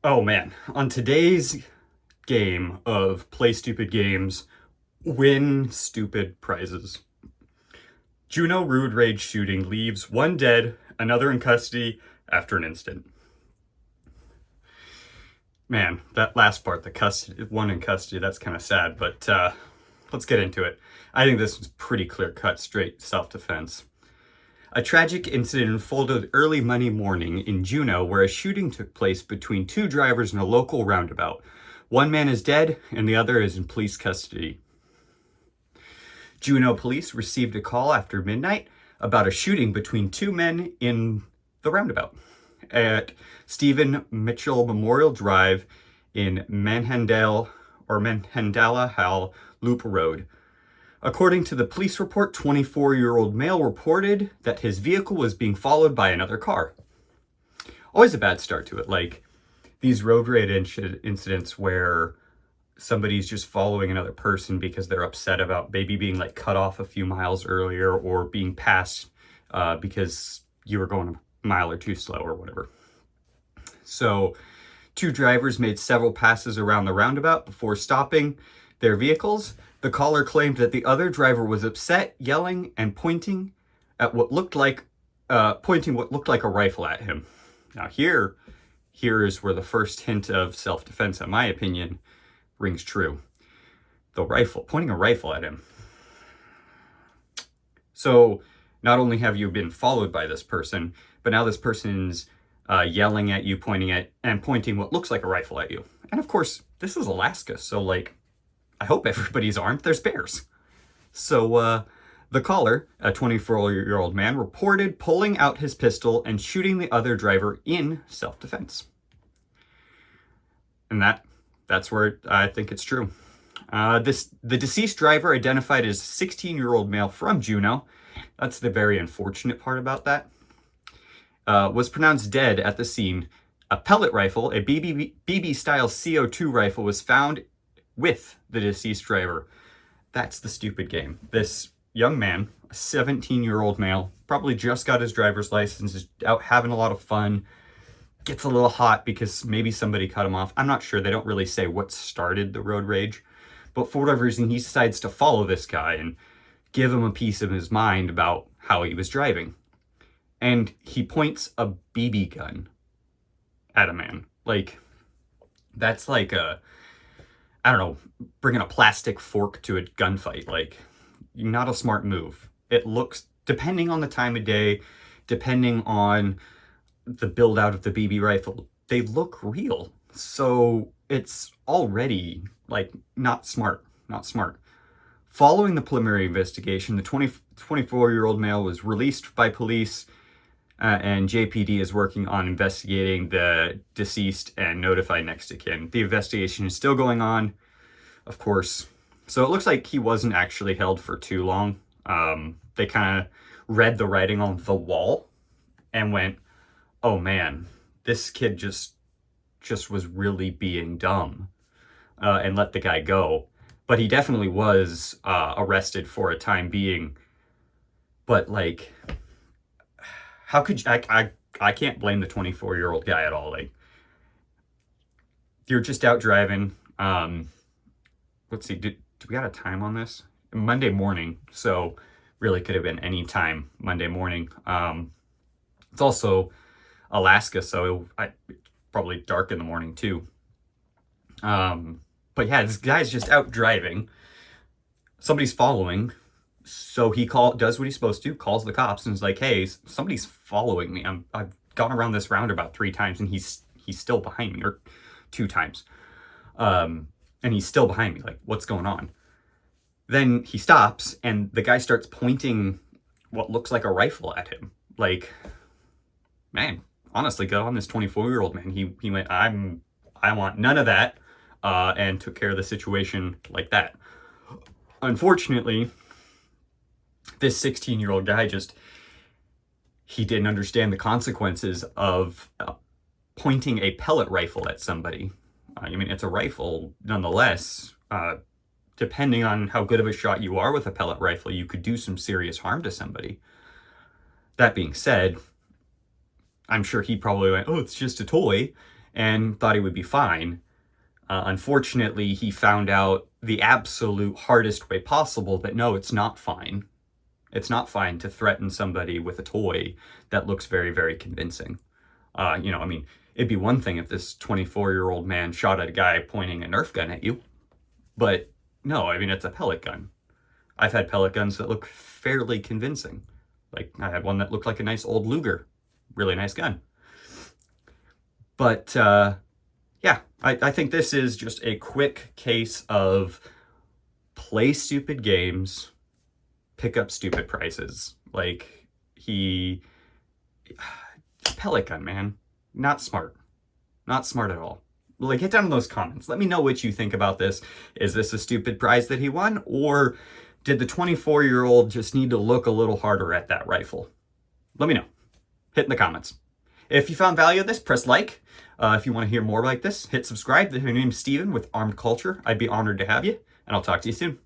Oh man, on today's game of play stupid games, win stupid prizes. Juno road rage shooting leaves one dead, another in custody after an incident. Man, that last part, the custody, one in custody, that's kind of sad, but let's get into it. I think this was pretty clear cut, straight self defense. A tragic incident unfolded early Monday morning in Juneau where a shooting took place between two drivers in a local roundabout. One man is dead and the other is in police custody. Juneau police received a call after midnight about a shooting between two men in the roundabout at Stephen Mitchell Memorial Drive in Manhandala Hall Loop Road. According to the police report, 24-year-old male reported that his vehicle was being followed by another car. Always a bad start to it. Like these road rage incidents where somebody's just following another person because they're upset about maybe being like cut off a few miles earlier or being passed because you were going a mile or two slow or whatever. So two drivers made several passes around the roundabout before stopping their vehicles. The caller claimed that the other driver was upset, yelling and pointing what looked like a rifle at him. Now here is where the first hint of self-defense, in my opinion, rings true. The rifle, pointing a rifle at him. So not only have you been followed by this person, but now this person's yelling at you, pointing what looks like a rifle at you. And of course, this is Alaska, so like, I hope everybody's armed. There's bears. So the caller, a 24-year-old man, reported pulling out his pistol and shooting the other driver in self-defense. And that's where I think it's true. The deceased driver, identified as 16-year-old male from Juneau, that's the very unfortunate part about that, was pronounced dead at the scene. A pellet rifle, a BB-style CO2 rifle, was found with the deceased driver. That's the stupid game. This young man, a 17-year-old male, probably just got his driver's license, is out having a lot of fun, gets a little hot because maybe somebody cut him off. I'm not sure. They don't really say what started the road rage. But for whatever reason, he decides to follow this guy and give him a piece of his mind about how he was driving. And he points a BB gun at a man. Like, that's like I don't know, bringing a plastic fork to a gunfight. Like, not a smart move. It looks, depending on the time of day, depending on the build out of the BB rifle, they look real. So it's already like not smart. Following the preliminary investigation, the 24-year-old male was released by police, and JPD is working on investigating the deceased and notify next of kin. The investigation is still going on, of course. So it looks like he wasn't actually held for too long. They kind of read the writing on the wall and went, oh man, this kid just was really being dumb, and let the guy go. But he definitely was arrested for a time being. But like, how could you, I can't blame the 24-year-old guy at all. Like, you're just out driving. Let's see, do we got a time on this? Monday morning, so really could have been any time Monday morning. It's also Alaska, so it's probably dark in the morning too. But yeah, this guy's just out driving. Somebody's following. So he does what he's supposed to, calls the cops, and is like, hey, somebody's following me. I've gone around this roundabout 3 times, and he's still behind me, or 2 times. And he's still behind me. Like, what's going on? Then he stops, and the guy starts pointing what looks like a rifle at him. Like, man, honestly, go on this 24-year-old man. He went, I want none of that, and took care of the situation like that. Unfortunately, this 16-year-old guy he didn't understand the consequences of pointing a pellet rifle at somebody. I mean, it's a rifle nonetheless. Depending on how good of a shot you are with a pellet rifle, you could do some serious harm to somebody. That being said, I'm sure he probably went, oh, it's just a toy, and thought he would be fine. Unfortunately, he found out the absolute hardest way possible that no, it's not fine. It's not fine to threaten somebody with a toy that looks very, very convincing. I mean, it'd be one thing if this 24-year-old man shot at a guy pointing a Nerf gun at you. But no, I mean, it's a pellet gun. I've had pellet guns that look fairly convincing. Like, I had one that looked like a nice old Luger. Really nice gun. But, yeah, I think this is just a quick case of play stupid games, pick up stupid prizes. Like, pellet gun, man. Not smart. Not smart at all. Like, get down in those comments. Let me know what you think about this. Is this a stupid prize that he won? Or did the 24-year-old just need to look a little harder at that rifle? Let me know. Hit in the comments. If you found value in this, press like. If you want to hear more like this, hit subscribe. My name's Steven with Armed Culture. I'd be honored to have you, and I'll talk to you soon.